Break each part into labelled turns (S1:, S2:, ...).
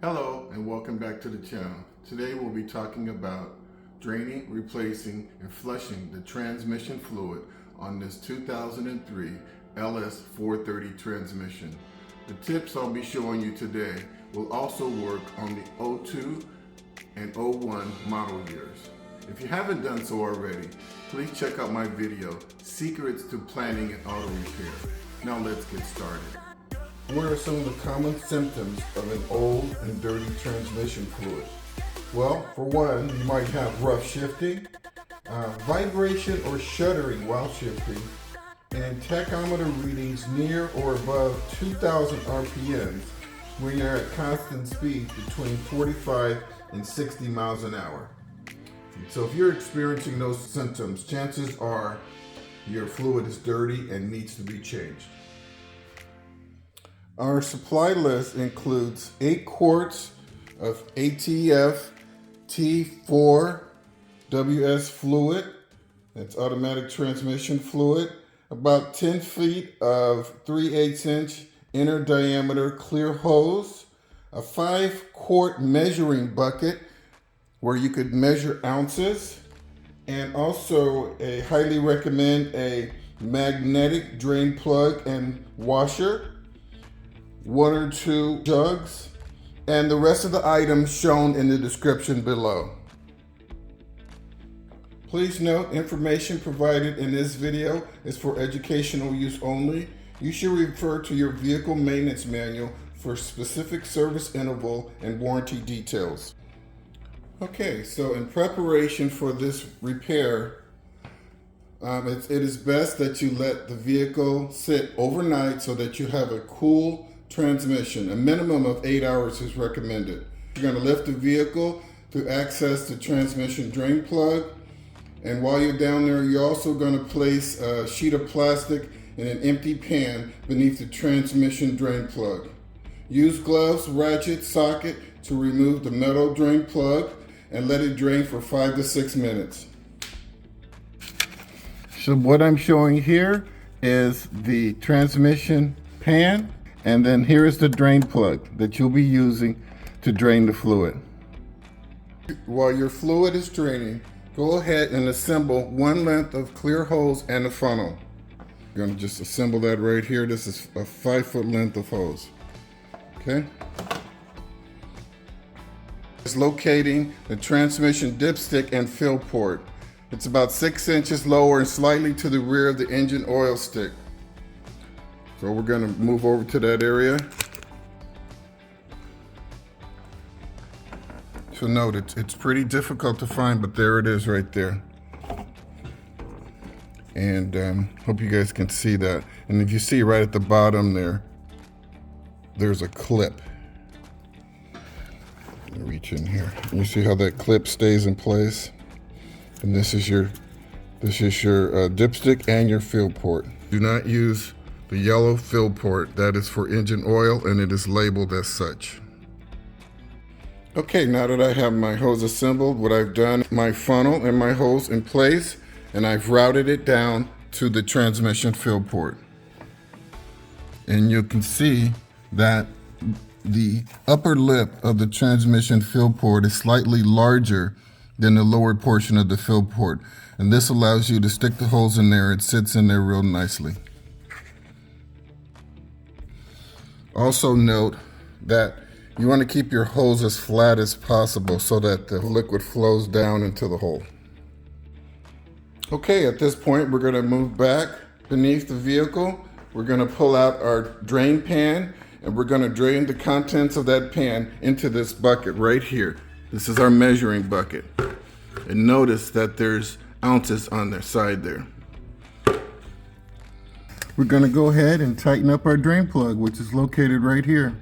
S1: Hello and welcome back to the channel. Today we'll be talking about draining, replacing, and flushing the transmission fluid on this 2003 LS430 transmission. The tips I'll be showing you today will also work on the 02 and 01 model years. If you haven't done so already, please check out my video, Secrets to Planning an Auto Repair. Now let's get started. What are some of the common symptoms of an old and dirty transmission fluid? Well, for one, you might have rough shifting, vibration or shuttering while shifting, and tachometer readings near or above 2,000 RPMs when you're at constant speed between 45 and 60 miles an hour. So if you're experiencing those symptoms, chances are your fluid is dirty and needs to be changed. Our supply list includes 8 quarts of vvt-i WS fluid, that's automatic transmission fluid, about 10 feet of 3/8 inch inner diameter clear hose, a 5-quart measuring bucket where you could measure ounces, and also I highly recommend a magnetic drain plug and washer, 1 or 2 jugs, and the rest of the items shown in the description below. Please note, information provided in this video is for educational use only. You should refer to your vehicle maintenance manual for specific service interval and warranty details. Okay, so in preparation for this repair, it is best that you let the vehicle sit overnight so that you have a cool transmission. A minimum of 8 hours is recommended. You're going to lift the vehicle to access the transmission drain plug, and while you're down there, you're also going to place a sheet of plastic in an empty pan beneath the transmission drain plug. Use gloves, ratchet, socket to remove the metal drain plug and let it drain for 5 to 6 minutes. So what I'm showing here is the transmission pan, and then here is the drain plug that you'll be using to drain the fluid. While your fluid is draining, go ahead and assemble 1 length of clear hose and a funnel. You're going to just assemble that right here. This is a 5-foot length of hose. Okay? It's locating the transmission dipstick and fill port. It's about 6 inches lower and slightly to the rear of the engine oil stick. So we're going to move over to that area. So note, it's pretty difficult to find, but there it is right there. And hope you guys can see that. And if you see right at the bottom there, there's a clip. Let me reach in here. You see how that clip stays in place? And this is your dipstick and your fill port. Do not use the yellow fill port. That is for engine oil, and it is labeled as such. Okay, now that I have my hose assembled, what I've done, my funnel and my hose in place, and I've routed it down to the transmission fill port. And you can see that the upper lip of the transmission fill port is slightly larger than the lower portion of the fill port. And this allows you to stick the hose in there. It sits in there real nicely. Also note that you want to keep your hose as flat as possible so that the liquid flows down into the hole. Okay, at this point, we're going to move back beneath the vehicle. We're going to pull out our drain pan, and we're going to drain the contents of that pan into this bucket right here. This is our measuring bucket. And notice that there's ounces on the side there. We're going to go ahead and tighten up our drain plug, which is located right here.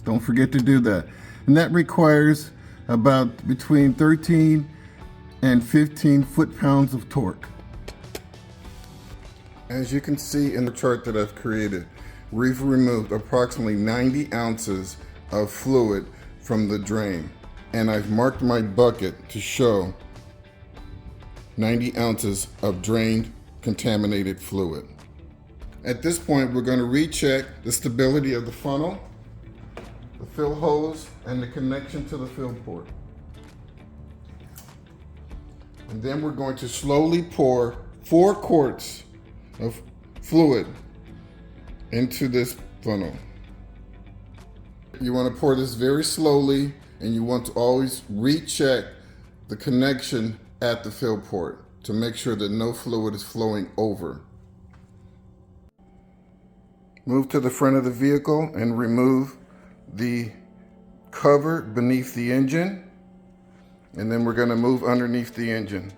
S1: Don't forget to do that. And that requires about between 13 and 15 foot-pounds of torque. As you can see in the chart that I've created, we've removed approximately 90 ounces of fluid from the drain. And I've marked my bucket to show 90 ounces of drained contaminated fluid. At this point, we're going to recheck the stability of the funnel. the fill hose and the connection to the fill port. And then we're going to slowly pour 4 quarts of fluid into this funnel. You want to pour this very slowly, and you want to always recheck the connection at the fill port to make sure that no fluid is flowing over. Move to the front of the vehicle and remove the cover beneath the engine, and then we're going to move underneath the engine.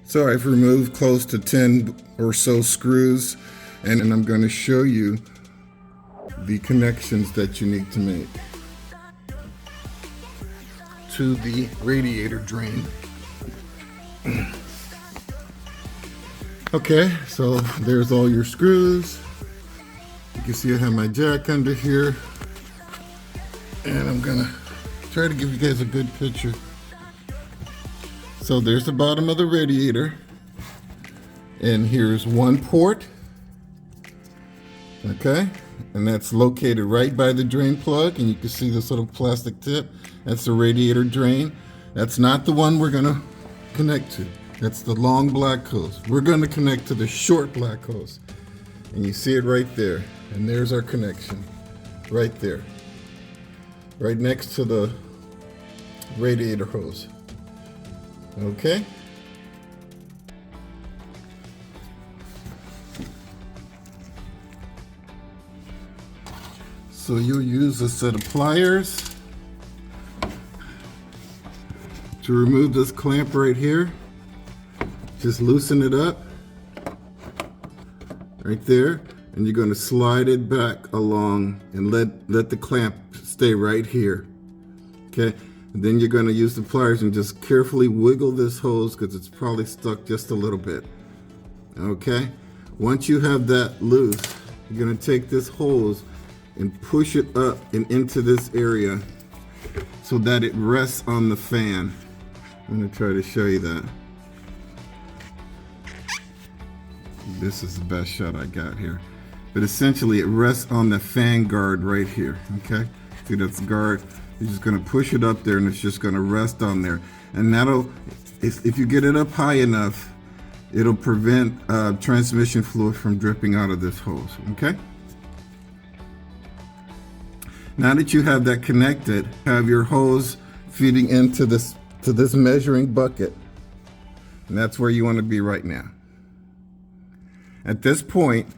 S1: So I've removed close to 10 or so screws, and I'm going to show you the connections that you need to make to the radiator drain. Okay, so there's all your screws. You can see I have my jack under here, and I'm gonna try to give you guys a good picture. So there's the bottom of the radiator, and here's one port, okay, and that's located right by the drain plug, and you can see this little plastic tip. That's the radiator drain. That's not the one we're gonna connect to. That's the long black hose. We're gonna connect to the short black hose, and you see it right there, and there's our connection right there, right next to the radiator hose. Okay. So you'll use a set of pliers to remove this clamp right here. Just loosen it up right there, and you're going to slide it back along and let the clamp stay right here. Okay. And then you're going to use the pliers and just carefully wiggle this hose because it's probably stuck just a little bit. Okay. Once you have that loose, you're going to take this hose and push it up and into this area so that it rests on the fan. I'm going to try to show you that. This is the best shot I got here. But essentially it rests on the fan guard right here. Okay. See, that's the guard. You're just going to push it up there, and it's just going to rest on there. And that'll, if you get it up high enough, it'll prevent transmission fluid from dripping out of this hose. Okay. Now that you have that connected, have your hose feeding into this measuring bucket, and that's where you want to be right now. At this point,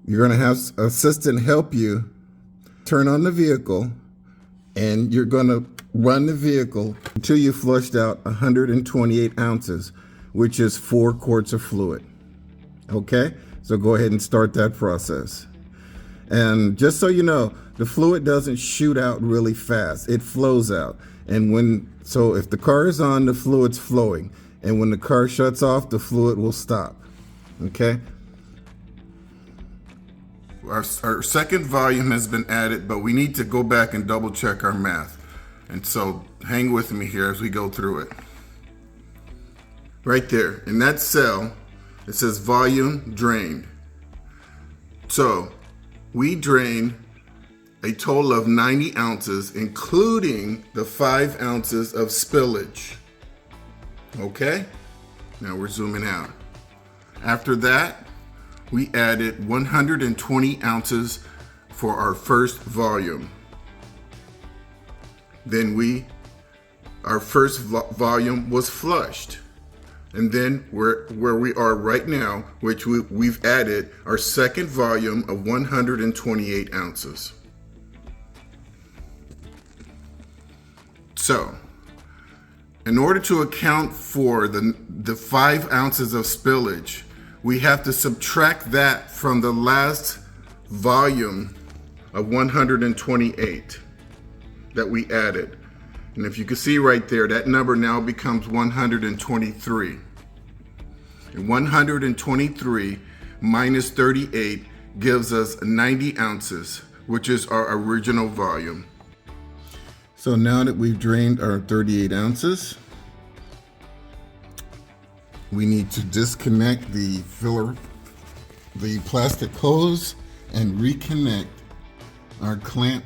S1: you're going to have an assistant help you turn on the vehicle, and you're going to run the vehicle until you flushed out 128 ounces, which is 4 quarts of fluid. Okay, so go ahead and start that process. And just so you know, the fluid doesn't shoot out really fast. It flows out. And so if the car is on, the fluid's flowing. And when the car shuts off, the fluid will stop. Okay. Our second volume has been added, but we need to go back and double check our math. And so hang with me here as we go through it. Right there in that cell, it says volume drained. So we drain a total of 90 ounces, including the 5 ounces of spillage. Okay, now we're zooming out. After that, we added 120 ounces for our first volume. Then our first volume was flushed. And then where we are right now, which we've added our second volume of 128 ounces. So, in order to account for the 5 ounces of spillage, we have to subtract that from the last volume of 128 that we added. And if you can see right there, that number now becomes 123. And 123 minus 38 gives us 90 ounces, which is our original volume. So now that we've drained our 38 ounces, we need to disconnect the plastic hose and reconnect our clamp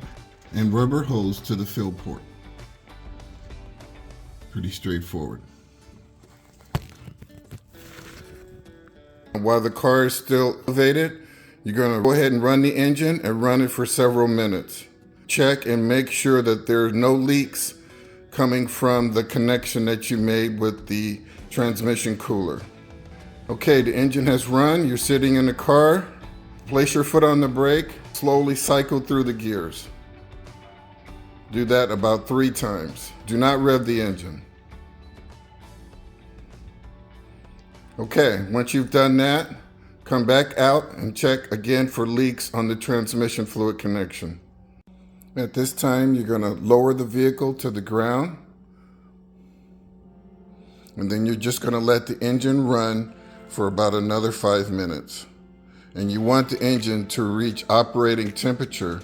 S1: and rubber hose to the fill port. Pretty straightforward. While the car is still elevated, you're going to go ahead and run the engine and run it for several minutes. Check and make sure that there are no leaks coming from the connection that you made with the transmission cooler. Okay, the engine has run. You're sitting in the car. Place your foot on the brake. Slowly cycle through the gears. Do that about 3 times. Do not rev the engine. Okay, once you've done that, come back out and check again for leaks on the transmission fluid connection. At this time, you're going to lower the vehicle to the ground. And then you're just going to let the engine run for about another 5 minutes. And you want the engine to reach operating temperature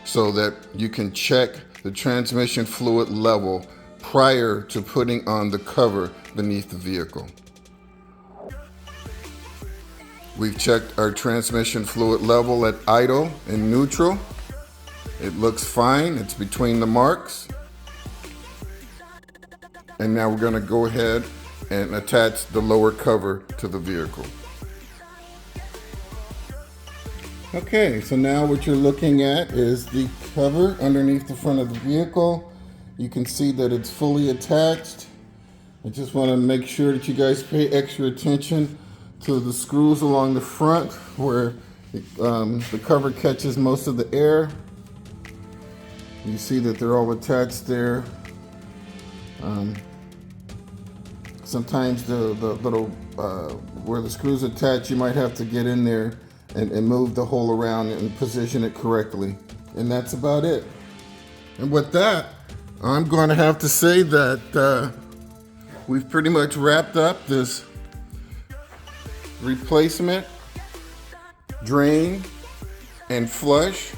S1: so that you can check the transmission fluid level prior to putting on the cover beneath the vehicle. We've checked our transmission fluid level at idle and neutral. It looks fine. It's between the marks. And now we're going to go ahead and attach the lower cover to the vehicle. Okay, so now what you're looking at is the cover underneath the front of the vehicle. You can see that it's fully attached. I just want to make sure that you guys pay extra attention to the screws along the front where the cover catches most of the air. You see that they're all attached there. Sometimes the little where the screws attach, you might have to get in there and move the hole around and position it correctly. And that's about it. And with that, I'm going to have to say that we've pretty much wrapped up this replacement, drain, and flush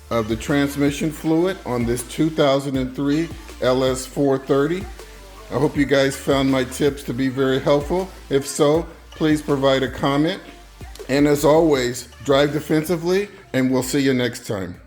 S1: of the transmission fluid on this 2003 LS430. I hope you guys found my tips to be very helpful. If so, please provide a comment. And as always, drive defensively, and we'll see you next time.